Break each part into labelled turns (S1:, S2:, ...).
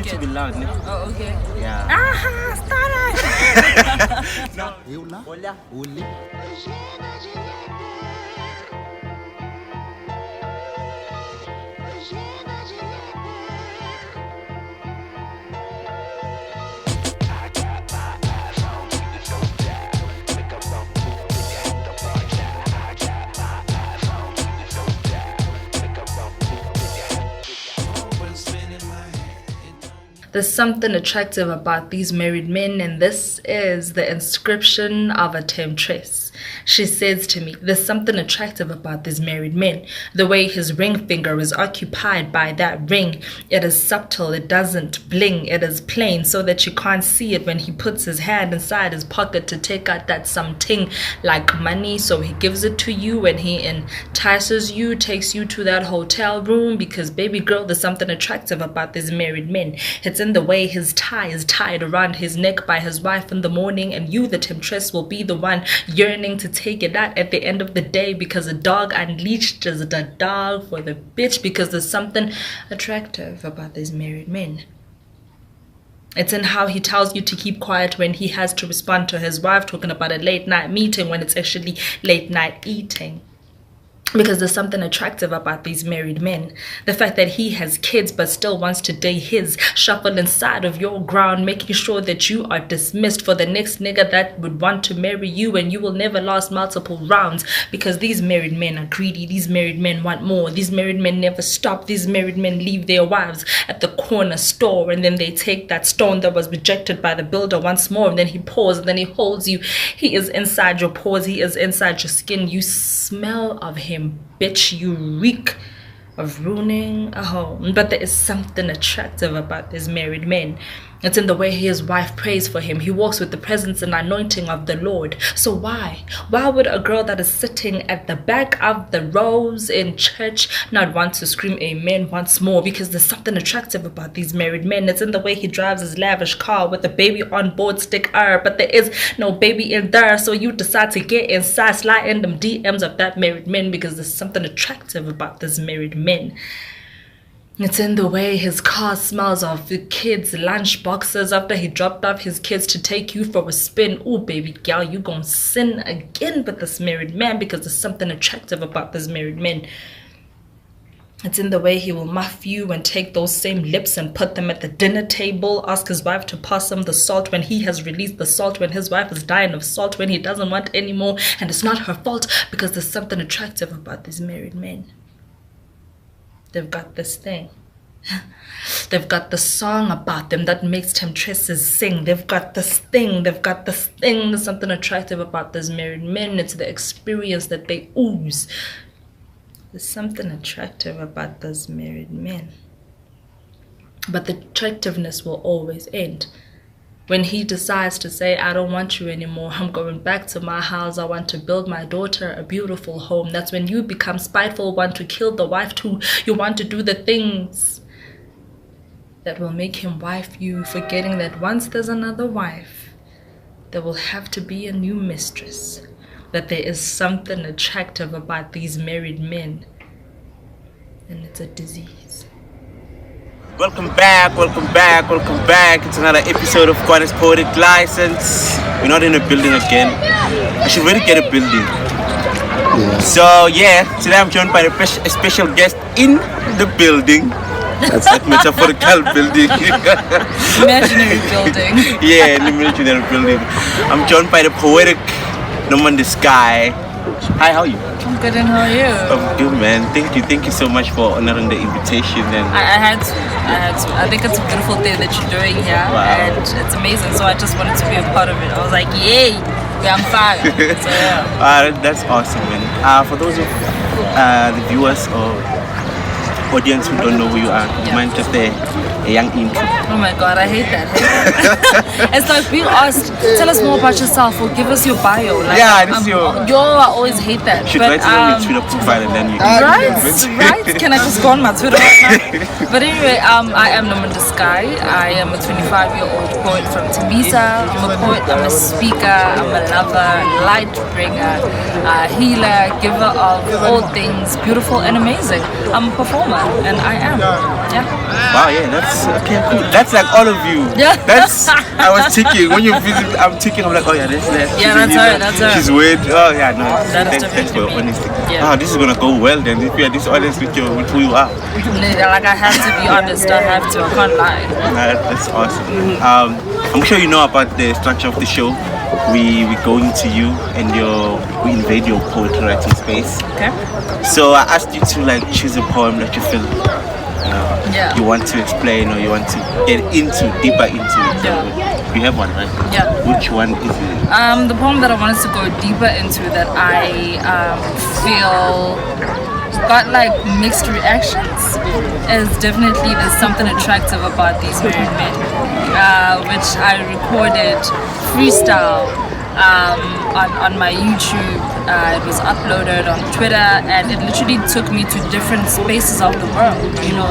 S1: need to be loud. Ne?
S2: Oh, okay.
S1: Yeah.
S2: Start
S1: No.
S3: Hola.
S2: There's something attractive about these married men, and this is the inscription of a temptress. She says to me, there's something attractive about these married men. The way his ring finger is occupied by that ring. It is subtle, it doesn't bling, it is plain so that you can't see it when he puts his hand inside his pocket to take out that something like money. So he gives it to you and he entices you, takes you to that hotel room because, baby girl, there's something attractive about these married men. It's in the way his tie is tied around his neck by his wife in the morning, and you, the temptress, will be the one yearning to take it out at the end of the day because a dog unleashed is a dog for the bitch, because there's something attractive about these married men. It's in how he tells you to keep quiet when he has to respond to his wife talking about a late night meeting when it's actually late night eating. Because there's something attractive about these married men. The fact that he has kids but still wants to date his, shuffle inside of your ground, making sure that you are dismissed for the next nigga that would want to marry you, and you will never last multiple rounds because these married men are greedy. These married men want more. These married men never stop. These married men leave their wives at the corner store, and then they take that stone that was rejected by the builder once more, and then he pours, and then he holds you. He is inside your pores. He is inside your skin. You smell of him. Bitch, you reek of ruining a home. But there is something attractive about these married men. It's in the way his wife prays for him. He walks with the presence and anointing of the Lord. So why would a girl that is sitting at the back of the rows in church not want to scream amen once more? Because there's something attractive about these married men. It's in the way he drives his lavish car with a baby on board sticker, but there is no baby in there. So you decide to get inside, slide in them DMs of that married man, because there's something attractive about this married men. It's in the way his car smells of the kids' lunch boxes after he dropped off his kids to take you for a spin. Oh, baby girl, you gon' sin again with this married man, because there's something attractive about this married man. It's in the way he will muff you and take those same lips and put them at the dinner table, ask his wife to pass him the salt when he has released the salt, when his wife is dying of salt, when he doesn't want any more, and it's not her fault, because there's something attractive about these married men. They've got this thing. They've got the song about them that makes temptresses sing. They've got this thing. There's something attractive about these married men. It's the experience that they ooze. There's something attractive about those married men. But the attractiveness will always end. When he decides to say, I don't want you anymore, I'm going back to my house, I want to build my daughter a beautiful home. That's when you become spiteful, want to kill the wife too. You want to do the things that will make him wife you, forgetting that once there's another wife, there will have to be a new mistress. That there is something attractive about these married men, and it's a disease.
S1: Welcome back. It's another episode of Kwane's Poetic License. We're not in a building again. I should really get a building.
S3: Yeah.
S1: So yeah, today I'm joined by a special guest in the building. That's that metaphorical building.
S2: Imaginary building.
S1: Yeah, an imaginary building. I'm joined by the Poetic Nomonde Sky. Hi, how are you?
S2: I'm good, and how are you?
S1: I'm good, man. Thank you so much for honoring the invitation. And
S2: I had to. I think it's a beautiful thing that you're doing here, and it's amazing. So I just wanted to be a part of it. I was like, yay, we're on fire. So yeah.
S1: That's awesome, man. For those of the viewers or audience who don't know who you are, do you mind just a young intro?
S2: Oh my God, I hate that. It's like being asked, tell us more about yourself or give us your bio. Like,
S1: yeah, this is your.
S2: I always hate that.
S1: Should write it on your Twitter profile and then you.
S2: Right? Can I just go on my Twitter right now? But anyway, I am Nomonde Sky. I am a 25-year-old poet from Tembisa. I'm a poet, I'm a speaker, I'm a lover, light bringer, healer, giver of all things beautiful and amazing. I'm a performer. and I am. Yeah.
S1: Wow, yeah, that's okay, cool. That's like all of you.
S2: Yeah.
S1: That's, I was thinking, when you visit, I'm thinking, I'm like, oh yeah, that's
S2: Yeah, that's her, that's her.
S1: She's weird. Oh yeah, no.
S2: That is
S1: Thanks for your
S2: definitely me.
S1: honesty.
S2: Yeah.
S1: Oh, this is gonna go well then, if you are this honest with who you are.
S2: Like, I have to be honest. I have to. I can't lie.
S1: That's awesome. I'm sure you know about the structure of the show. We go into you and we invade your poetry writing space.
S2: Okay.
S1: So I asked you to like choose a poem that you feel
S2: Yeah.
S1: you want to explain or you want to get deeper into it.
S2: Yeah.
S1: You have one, right?
S2: Yeah.
S1: Which one is it?
S2: The poem that I wanted to go deeper into that I feel got like mixed reactions is definitely there's something attractive about these married men, which I recorded freestyle on my YouTube. It was uploaded on Twitter, and it literally took me to different spaces of the world. You know,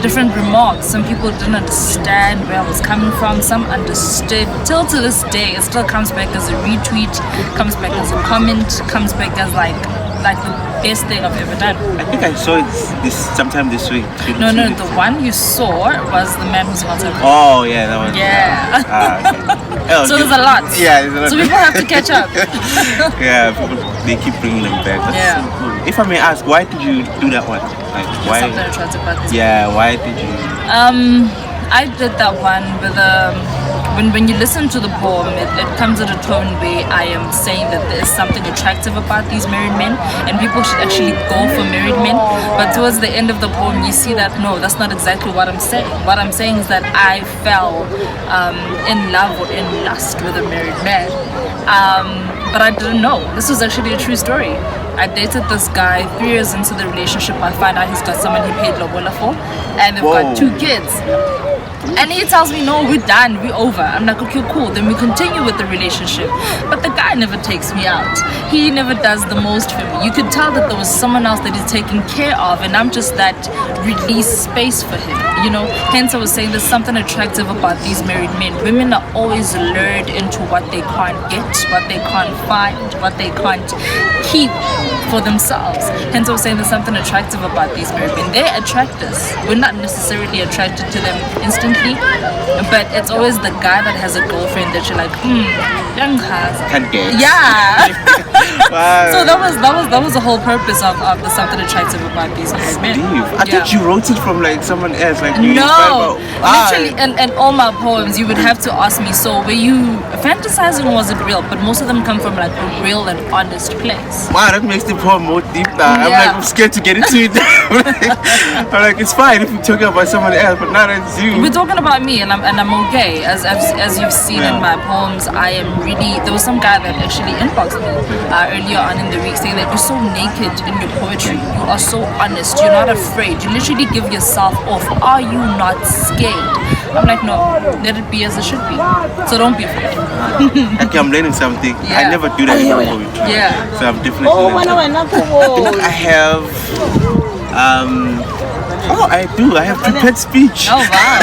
S2: different remarks. Some people didn't understand where I was coming from. Some understood. Till to this day, it still comes back as a retweet, comes back as a comment, comes back as like the best thing I've ever done.
S1: I think I saw it sometime this week.
S2: No, the one you saw was the man who's not a
S1: Oh yeah, that one.
S2: Yeah.
S1: Okay. Oh,
S2: So there's a lot.
S1: Yeah, there's a lot.
S2: So people have to catch up.
S1: Yeah, people, they keep bringing them back. That's
S2: Yeah.
S1: so cool. If I may ask, why did you do that one? Like, why?
S2: Something attractive about this.
S1: Yeah, why did you?
S2: I did that one with when you listen to the poem, it comes at a tone where I am saying that there is something attractive about these married men, and people should actually go for married men. But towards the end of the poem, you see that no, that's not exactly what I'm saying. What I'm saying is that I fell in love or in lust with a married man, but I didn't know. This was actually a true story. I dated this guy 3 years into the relationship. I find out he's got someone he paid lobola for, and they've got 2 kids. And he tells me, no, we're done, we're over. I'm like, okay, cool. Then we continue with the relationship. But the guy never takes me out. He never does the most for me. You could tell that there was someone else that he's taking care of, and I'm just that release space for him, you know? Hence I was saying there's something attractive about these married men. Women are always lured into what they can't get, what they can't find, what they can't keep for themselves. Hence I was saying there's something attractive about these married men. They attract us. We're not necessarily attracted to them instantly, but it's always the guy that has a girlfriend that you're like, young has.
S1: Can't get.
S2: Yeah.
S1: Wow.
S2: So that was the whole purpose of the something attractive about these married men.
S1: I thought you wrote it from like someone else, like you
S2: No,
S1: inspired
S2: literally, and all my poems, you would have to ask me. So were you fantasizing or was it real? But most of them come from like a real and honest place.
S1: Wow, that makes the poem more deep now.
S2: Yeah.
S1: I'm scared to get into it. I'm like, it's fine if you're talking about someone else, but not as you.
S2: We're talking about me, and I'm okay. As you've seen in my poems, I am really. There was some guy that actually inboxed me earlier on in the week saying that you're so naked in your poetry. You are so honest. You're not afraid. You literally give yourself off. Are you not scared? I'm like, no. Let it be as it should be. So don't be afraid.
S1: Okay, I'm learning something. I
S2: Yeah.
S1: never do that in my poetry.
S2: Yeah.
S1: So I'm definitely learning something. I have I do. I have prepared speech.
S2: Oh wow.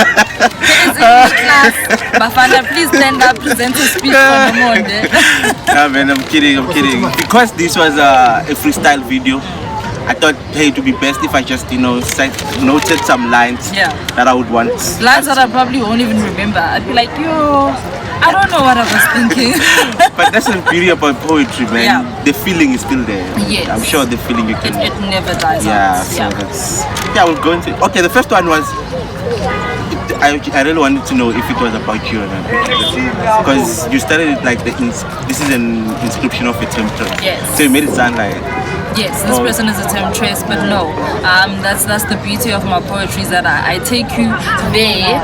S2: It's English class. Bafana, please stand up, present a speech for Nomonde.
S1: Nah, man, I'm kidding. Because this was a freestyle video, I thought, hey, it would be best if I just, noted some lines that I would want.
S2: Lines that I probably won't even remember. I'd be like, yo, I don't know what I was thinking.
S1: But that's the beauty about poetry, man.
S2: Yeah.
S1: The feeling is still there.
S2: Yes.
S1: I'm sure the feeling you can.
S2: It never dies
S1: Yeah,
S2: out.
S1: so that's. Yeah, we'll go into it. Okay, the first one was. I really wanted to know if it was about you or not. Because you started it like this is an inscription of a temptress.
S2: Yes.
S1: So you made it sound like.
S2: Yes, this person is a temptress, but no. That's the beauty of my poetry is that I take you there,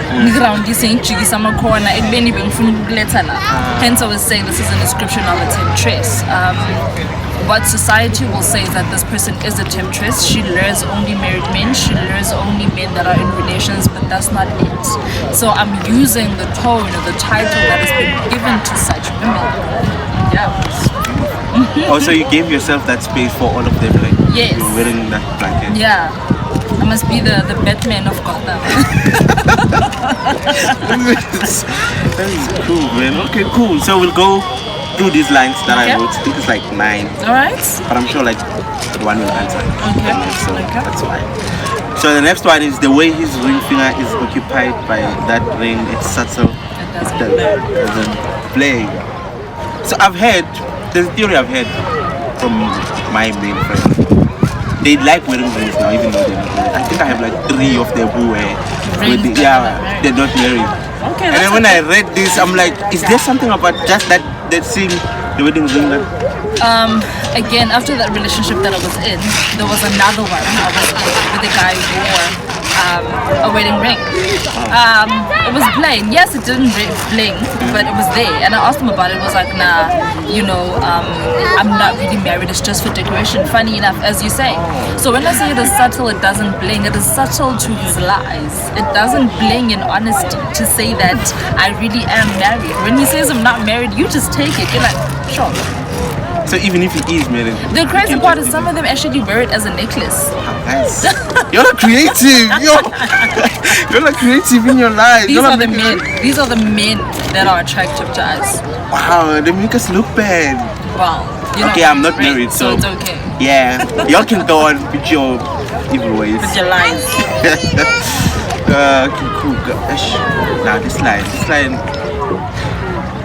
S2: hence I was saying this is an description of a temptress. What society will say is that this person is a temptress. She lures only married men. She lures only men that are in relations, but that's not it. So I'm using the tone or the title that has been given to such women. Yeah.
S1: Also, you gave yourself that space for all of them, like
S2: Yes.
S1: you're wearing that blanket.
S2: Yeah. I must be the Batman of Gotham.
S1: That is cool, man. Okay, cool. So we'll go through these lines that I wrote. I think it's like 9.
S2: Alright.
S1: But I'm sure like the one will answer.
S2: Okay.
S1: So
S2: Okay.
S1: that's fine. So the next one is the way his ring finger is occupied by that ring. It's subtle.
S2: It doesn't
S1: Doesn't play. So I've heard, there's a theory I've heard from my main friends. They like wearing rings now, even though they're not married. I think I have like 3 of them who wear. They're not married.
S2: Okay.
S1: And then when I read this, I'm like, is there something about just that scene, the wedding ring?
S2: Again, after that relationship that I was in, there was another one I was in with a guy who wore a wedding ring. It was plain. Yes, it didn't bling, but it was there. And I asked him about it. It was like, nah, I'm not really married. It's just for decoration. Funny enough, as you say. So when I say it is subtle, it doesn't bling. It is subtle to his lies. It doesn't bling in honesty to say that I really am married. When he says I'm not married, you just take it. You're like, sure.
S1: So even if he is married,
S2: The crazy part is some of them actually wear it as a necklace.
S1: nice. You're not creative. You're not creative in your life.
S2: These are the men. These are the men that are attractive to us.
S1: Wow, they make us look bad.
S2: Wow.
S1: Okay, I'm not married,
S2: so
S1: so
S2: it's okay.
S1: yeah, y'all can go on with your evil ways.
S2: With your lies.
S1: Okay, cool. Gosh. Now this line,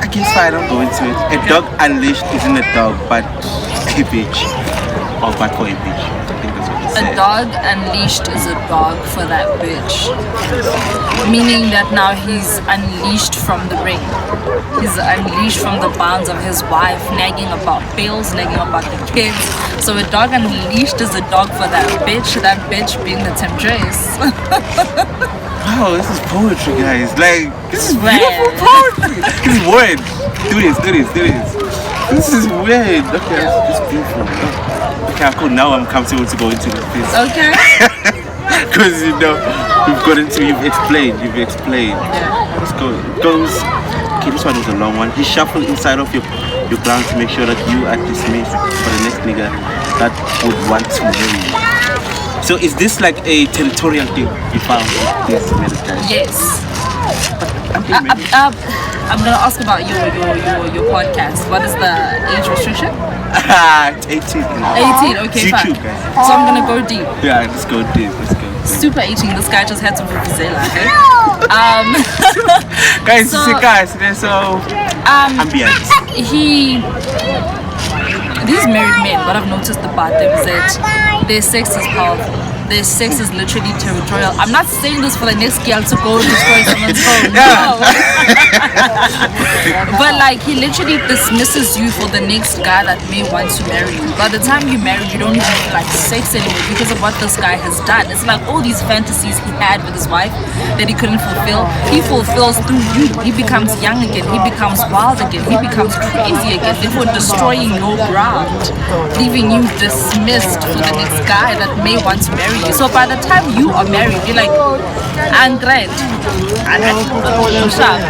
S1: I guess fine, I'll go into it. A dog unleashed isn't a dog, but a bitch. Or but for a bitch. I think that's what it
S2: A
S1: said.
S2: dog unleashed is a dog for that bitch. Meaning that now he's unleashed from the ring. He's unleashed from the bonds of his wife, nagging about bills, nagging about the kids. So a dog unleashed is a dog for that bitch being the temptress.
S1: Wow, this is poetry, guys. Like, this is
S2: Right.
S1: beautiful poetry. This is weird. Do this. This is weird. Okay, it's beautiful. Okay, cool. Now I'm comfortable to go into this.
S2: Okay.
S1: Because, you've explained. Let's go. It goes, okay, this one was a long one. He shuffled inside of your ground to make sure that you are dismissed for the next nigga that would want to marry you. So is this like a territorial thing you found with this married guy?
S2: Yes.
S1: I'm being married.
S2: I'm gonna ask about your podcast. What is the age restriction?
S1: It's 18.
S2: 18. Okay, fine.
S1: YouTube, guys.
S2: So I'm gonna go deep.
S1: Yeah, let's go deep.
S2: Super 18. This guy just had some vuvuzela. Okay.
S1: Guys,
S2: So-
S1: they're so ambient.
S2: These married men, what I've noticed about them is that their sex is powerful. Their sex is literally territorial. I'm not saying this for the next girl to go destroy someone's home. No. But like he literally dismisses you for the next guy that may want to marry you. By the time you marry, you don't even feel like sex anymore because of what this guy has done. It's like all these fantasies he had with his wife that he couldn't fulfill, he fulfills through you. He becomes young again, he becomes wild again, he becomes crazy again, therefore destroying your ground, leaving you dismissed for the next guy that may want to marry you. So by the time you are married, you're like, I'm great.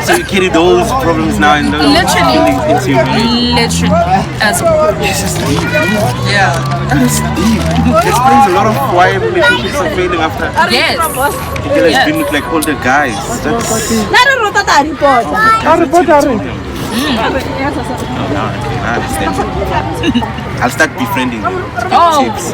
S1: So you carry those problems now and those
S2: Literally.
S1: feelings into your marriage.
S2: Literally, as
S1: This is deep.
S2: yeah,
S1: That's deep. It explains a lot of why relationships are failing after
S2: yes,
S1: a girl has
S2: Yes.
S1: been with like older guys. That's now I understand. I'll start befriending them.
S2: Oh.
S1: Tips.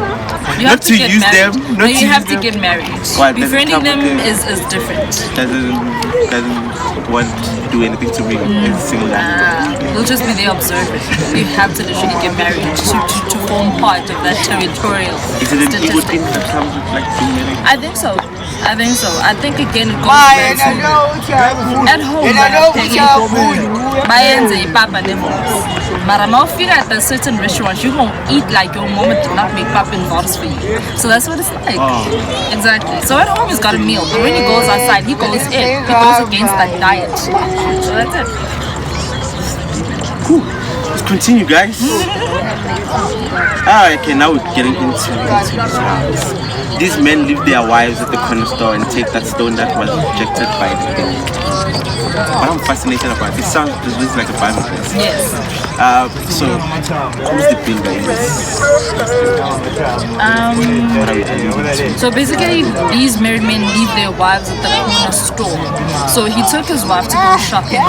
S2: You
S1: Not
S2: have
S1: to
S2: get
S1: use
S2: married.
S1: them,
S2: No,
S1: not
S2: you
S1: to
S2: have
S1: use
S2: to
S1: them.
S2: get married.
S1: Why? Does it
S2: Befriending
S1: come
S2: them
S1: with
S2: is different.
S1: Doesn't want to do anything to me as a single guy.
S2: You'll just be there observing. You have to literally get married to form part of that territorial
S1: Is it an ego thing
S2: statistic.
S1: that comes with like being married?
S2: I think so. I think again it goes back to at home bayenze ipapa nemoms. Mara mawufika at a certain restaurant, you won't eat like your mom did not make pap and noodles for you. So that's what it's like. Exactly. So at home he's got a meal, but when he goes outside, he goes in. He goes against that diet. So that's it.
S1: Cool. Let's continue, guys. Okay, now we're getting into this house. These men leave their wives at the corner store and take that stone that was rejected by the king. What I'm fascinated about, this is like a Bible verse.
S2: Yes.
S1: So who's the builder in this? What are we doing?
S2: So basically, these married men leave their wives at the corner store. So he took his wife to go shopping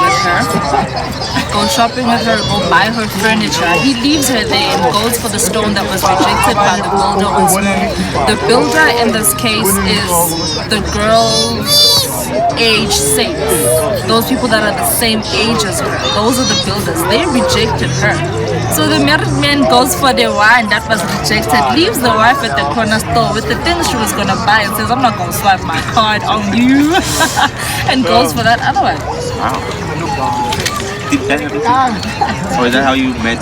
S2: with her, go buy her furniture. He leaves her there and goes for the stone that was rejected by the builder on Smooth. The builder in this case is the girl's age same. Those people that are the same age as her, those are the builders. They rejected her. So the married man goes for the wine that was rejected, leaves the wife at the corner store with the things she was gonna buy and says, I'm not gonna swipe my card on you and goes for that other one.
S1: Wow. Did that happen? Or is that how you met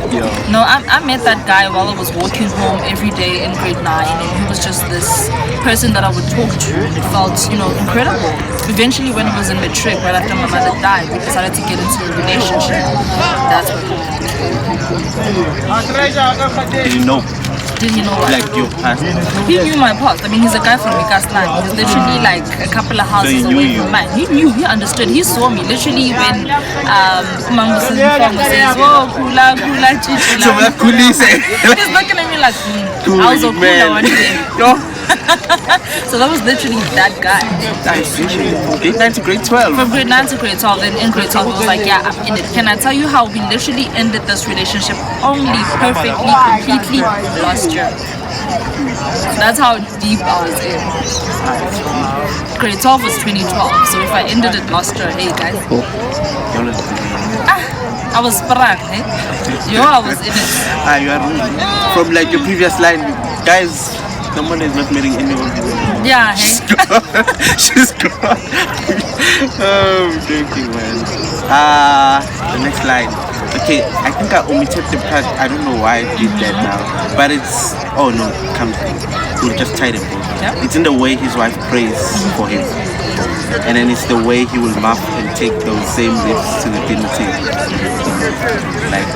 S1: your...
S2: No, I met that guy while I was walking home every day in grade 9, and he was just this person that I would talk to, and it felt, incredible. Eventually, when I was in matric, right after my mother died, we decided to get into a relationship. That's what happened.
S1: Did you know?
S2: Did he know what?
S1: Like your past?
S2: He knew my past. I mean, he's a guy from Mikaslan. He's literally like a couple of houses away from mine. He knew, he understood. He saw me literally when Mango says, oh, kula, chichula.
S1: So that could say.
S2: He's looking at me like, I was a kula one day. So that was literally that guy.
S1: Nice. Grade 9 to grade 12.
S2: From grade 9 to grade 12, then in grade 12 it was like, yeah, I'm in it. Can I tell you how we literally ended this relationship only perfectly, completely last year? That's how deep I was in. Grade 12 was 2012, so if I ended it last year, hey guys. I was sprung, eh? Yo, I was in it.
S1: You are from like your previous line, guys. Nomonde is not marrying anyone.
S2: Yeah, hey?
S1: She's gone. Oh, I'm joking, man. The next line. Okay, I think I omitted the part. I don't know why I did that now. But it's... Oh, no. Come. We'll just tie them both.
S2: Yeah.
S1: It's in the way his wife prays for him. And then it's the way he will muff and take those same lips to the dinner table. Like...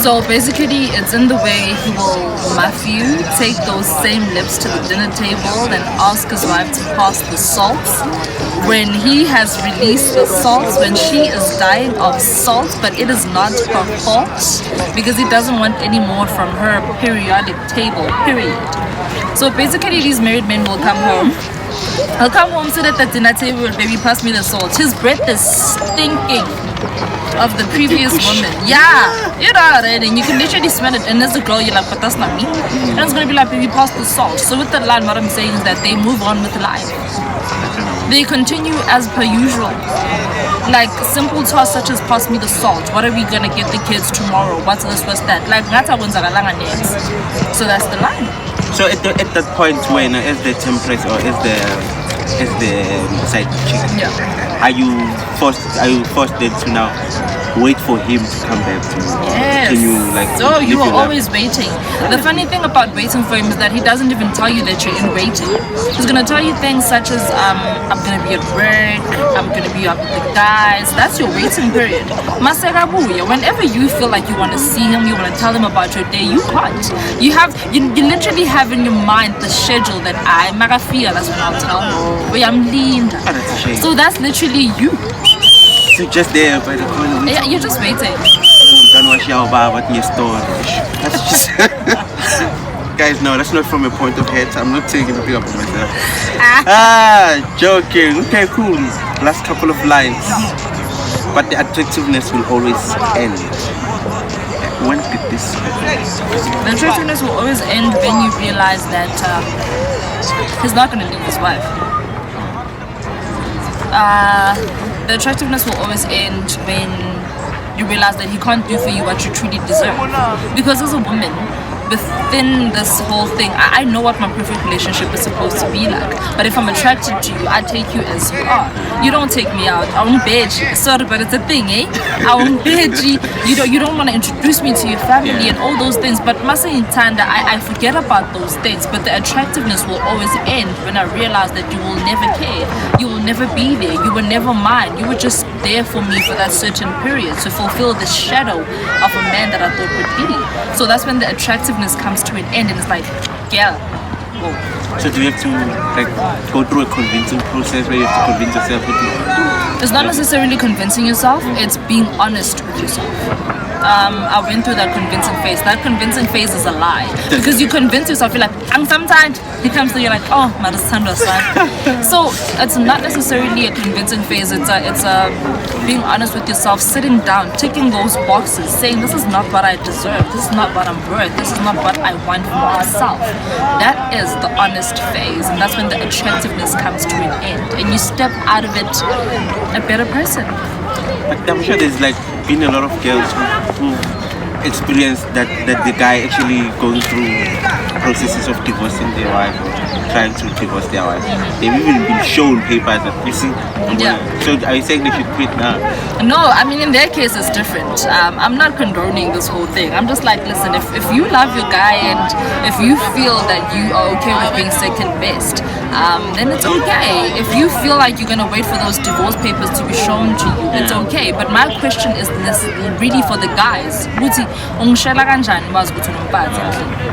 S2: So basically, it's in the way he will muff you, take those same lips to the dinner table, and ask his wife to pass the salt. When he has released the salt, when she is dying of salt, but it is not her fault, because he doesn't want any more from her periodic table, period. So basically, these married men will come home. He'll come home, sit at the dinner table, baby, pass me the salt. His breath is stinking of the previous woman. Yeah, you know already. And you can literally smell it. And as a girl, you're like, but that's not me. And it's gonna be like, baby, pass the salt. So with the line, what I'm saying is that they move on with life. They continue as per usual. Like simple tasks such as pass me the salt. What are we gonna get the kids tomorrow? What's this, what's that? Like that's how next. So that's the line.
S1: So at that point when as the temptress or as the side chick,
S2: Yeah.
S1: are you forced then to now wait for him to come back to you?
S2: Yes.
S1: Can you like
S2: So you
S1: live
S2: are
S1: your
S2: always waiting. The funny thing about waiting for him is that he doesn't even tell you that you're in waiting. He's gonna tell you things such as I'm gonna be at work, I'm gonna be up with the guys. That's your waiting period. Maserabuya, whenever you feel like you wanna see him, you wanna tell him about your day, you can't. You literally have in your mind the schedule that I magafia, that's when I'll tell him. Wait, I'm lean.
S1: Oh, that's a shame.
S2: So that's literally you.
S1: So just there by the corner.
S2: Yeah, you're just waiting.
S1: Don't watch your bar in your store. That's just guys, no, that's not from a point of hate. I'm not taking a big up on myself. Joking. Okay, cool. Last couple of lines. But the attractiveness will always end. When did this happen?
S2: The attractiveness will always end when you realize that he's not going to leave his wife. The attractiveness will always end when you realize that he can't do for you what you truly deserve. Because as a woman, within this whole thing, I know what my perfect relationship is supposed to be like. But if I'm attracted to you, I take you as you are. You don't take me out. I won't beg you. Sorry, but it's a thing, eh? I won't beg you. You don't want to introduce me to your family and all those things. But Masa in Tanda, I forget about those things. But the attractiveness will always end when I realize that you will never care. You will never be there. You were never mine. You were just there for me for that certain period to fulfill the shadow of a man that I thought would be. So that's when the attractiveness comes to an end, and it's like, yeah, all.
S1: So do you have to like go through a convincing process where you have to convince yourself that
S2: It's not necessarily convincing yourself, it's being honest with yourself. I went through that convincing phase. That convincing phase is a lie. Because you convince yourself, you're like, I'm sometimes. He comes to you like, oh, my son. So it's not necessarily a convincing phase. It's a being honest with yourself, sitting down, ticking those boxes, saying this is not what I deserve. This is not what I'm worth. This is not what I want for myself. That is the honest phase, and that's when the attractiveness comes to an end, and you step out of it a better person.
S1: But I'm sure there's like been a lot of girls who experience that the guy actually going through processes of divorcing their wife, or trying to divorce their wife. They've even been shown papers that you see.
S2: Yeah.
S1: So are you saying they should quit now?
S2: No, I mean in their case it's different. I'm not condoning this whole thing. I'm just like, listen, if you love your guy and if you feel that you are okay with being second best, then it's okay. If you feel like you're gonna wait for those divorce papers to be shown to you, it's okay. But my question is this, really for the guys.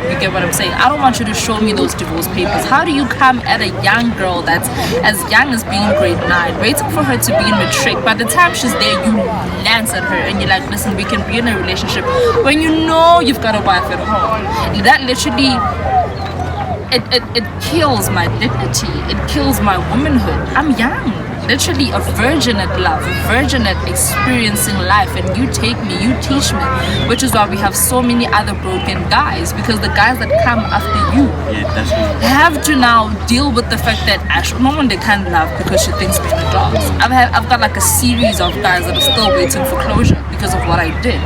S2: You get what I'm saying? I don't want you to show me those divorce papers. How do you come at a young girl that's as young as being grade 9, waiting for her to be in matric? By the time she's there, you glance at her and you're like, listen, we can be in a relationship when you know you've got a wife at home. That literally, it kills my dignity. It kills my womanhood. I'm young. Literally a virgin at love, a virgin at experiencing life, and you take me, you teach me, which is why we have so many other broken guys, because the guys that come after you have to now deal with the fact that Nomonde can't love because she thinks we're the dogs. I've got like a series of guys that are still waiting for closure because of what I did,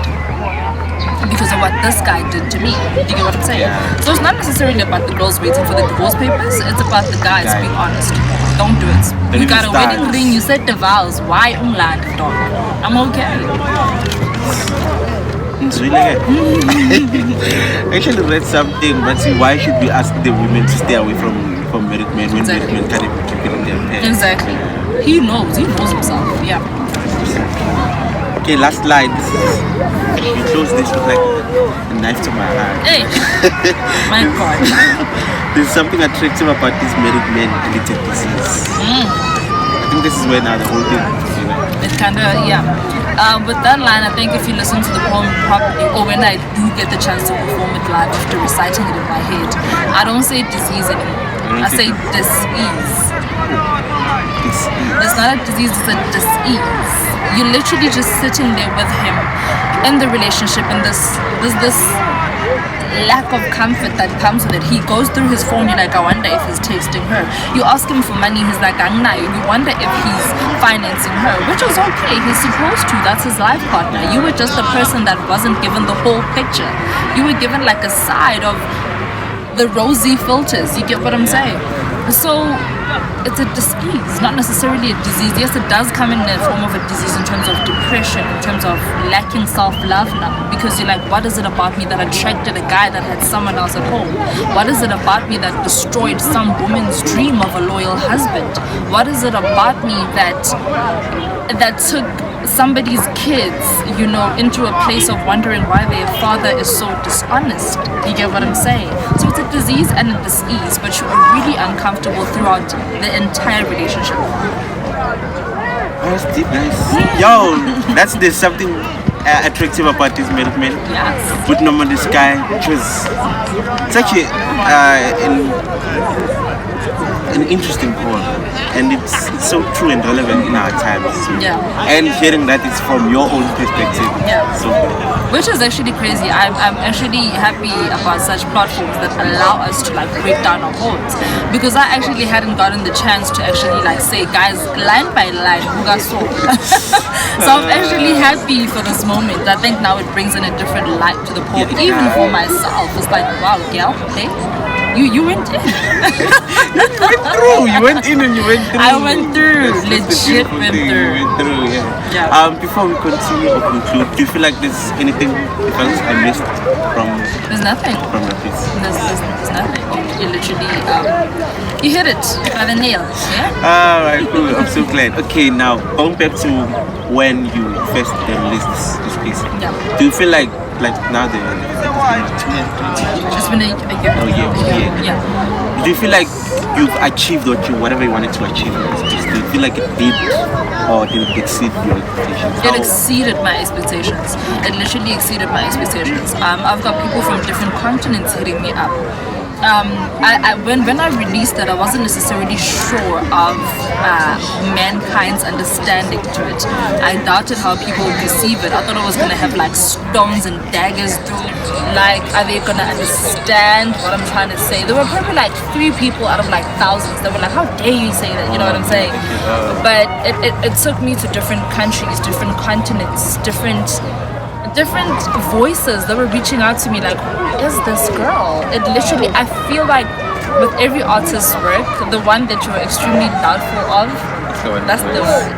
S2: because of what this guy did to me. Do you get what I'm saying? So it's not necessarily about the girls waiting for the divorce papers, it's about the guys being honest. Don't do it. You got a wedding ring, you said the vows. Why umland dog? I'm okay.
S1: It's really good. Actually read something, but see, why should we ask the women to stay away from married men when married men can't even keep it in their pants?
S2: Exactly. He knows himself. Yeah.
S1: Okay, last line. You close this with like a knife to my heart.
S2: Hey, my God.
S1: There's something attractive about these married men, and it's a disease. I think this is where now the whole thing,
S2: It kind of, yeah. With that line, I think if you listen to the poem properly, or when I do get the chance to perform it live after reciting it in my head, I don't say disease anymore. I say dis-ease. It's not a disease, it's a dis-ease. You're literally just sitting there with him in the relationship, and this lack of comfort that comes with it. He goes through his phone, you're like, I wonder if he's texting her. You ask him for money, he's like, you wonder if he's financing her, which is okay, he's supposed to, that's his life partner. You were just the person that wasn't given the whole picture. You were given like a side of the rosy filters. You get what I'm saying? So it's a disease, not necessarily a disease. Yes, it does come in the form of a disease in terms of depression, in terms of lacking self-love now, because you're like, what is it about me that attracted a guy that had someone else at home? What is it about me that destroyed some woman's dream of a loyal husband? What is it about me that took somebody's kids, into a place of wondering why their father is so dishonest? You get what I'm saying? So it's a disease and a disease, but you are really uncomfortable throughout the entire relationship.
S1: That's deep, guys. Yo, there's something attractive about these married men.
S2: Yes.
S1: With Nomonde Sky, which was such an interesting poem, and it's so true and relevant in our times. So.
S2: Yeah.
S1: And hearing that it's from your own perspective.
S2: Yeah.
S1: So.
S2: Which is actually crazy. I'm actually happy about such platforms that allow us to like break down our poems, because I actually hadn't gotten the chance to actually like say, guys, line by line, who got so. So I'm actually happy for this moment. I think now it brings in a different light to the poem, even for myself. It's like, wow, girl, hey. You went in.
S1: You went in and you went through.
S2: I went through. Legit went through.
S1: You went through, yeah. Before we continue or conclude, do you feel like there's anything else I missed from?
S2: There's nothing.
S1: From the piece.
S2: There's nothing. You literally you hit it by the nail. Yeah.
S1: Alright, cool. I'm so glad. Okay, now going back to when you first released this piece.
S2: Yeah.
S1: Do you feel like now
S2: It's been a year.
S1: Oh, yeah.
S2: Yeah.
S1: Do you feel like you've achieved whatever you wanted to achieve in this piece? Do you feel like it did, or did it exceed your expectations?
S2: It exceeded my expectations. It literally exceeded my expectations. I've got people from different continents hitting me up. When I released that, I wasn't necessarily sure of mankind's understanding to it. I doubted how people would receive it. I thought it was gonna have like stones and daggers through. Like, are they gonna understand what I'm trying to say? There were probably like 3 people out of like thousands that were like, how dare you say that? You know what I'm saying? But it took me to different countries, different continents, different voices that were reaching out to me like, who is this girl? It literally, I feel like with every artist's work, the one that you're extremely doubtful of, that's the word.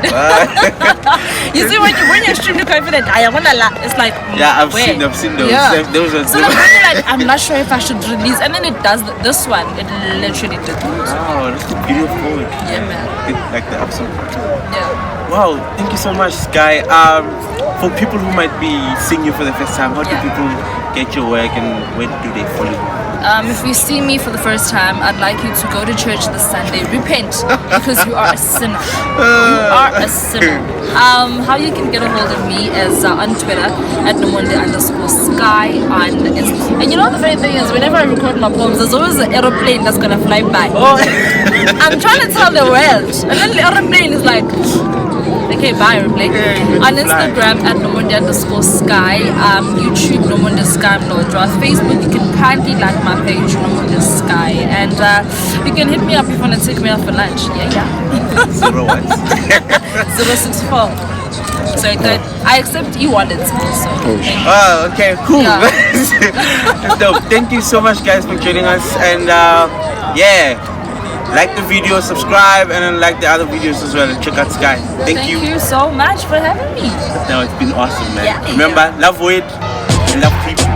S2: You see, when you're extremely confident, I wanna laugh. It's like,
S1: I've seen those.
S2: Yeah.
S1: Those are
S2: So I'm really like, I'm not sure if I should release, and then it does this one. It literally did.
S1: Wow, that's beautiful.
S2: Yeah, man.
S1: Like the absolute.
S2: Yeah.
S1: Wow, thank you so much, Sky. For people who might be seeing you for the first time, how do people get your work and where do they follow you?
S2: If you see me for the first time, I'd like you to go to church this Sunday. Repent, because you are a sinner. You are a sinner. How you can get a hold of me is on Twitter at Nomonde_Sky on Instagram. And you know the funny thing is, whenever I record my poems, there's always an aeroplane that's gonna fly by. I'm trying to tell the world, and then the aeroplane is like, okay, bye, aeroplane. On Instagram at Nomonde_Sky, YouTube Nomonde Sky Mlodra, Facebook you can kindly like my page Nomonde Sky, and you can hit me up if you want to take me out for lunch. Yeah. 064. So I accept e-wallets also.
S1: Oh, okay, cool.
S2: Yeah.
S1: So, thank you so much, guys, for joining us, and like the video, subscribe, and then like the other videos as well, and check out Sky. Thank you.
S2: Thank you so much for having me.
S1: No, it's been awesome, man.
S2: Yeah.
S1: Remember, love weed and love people.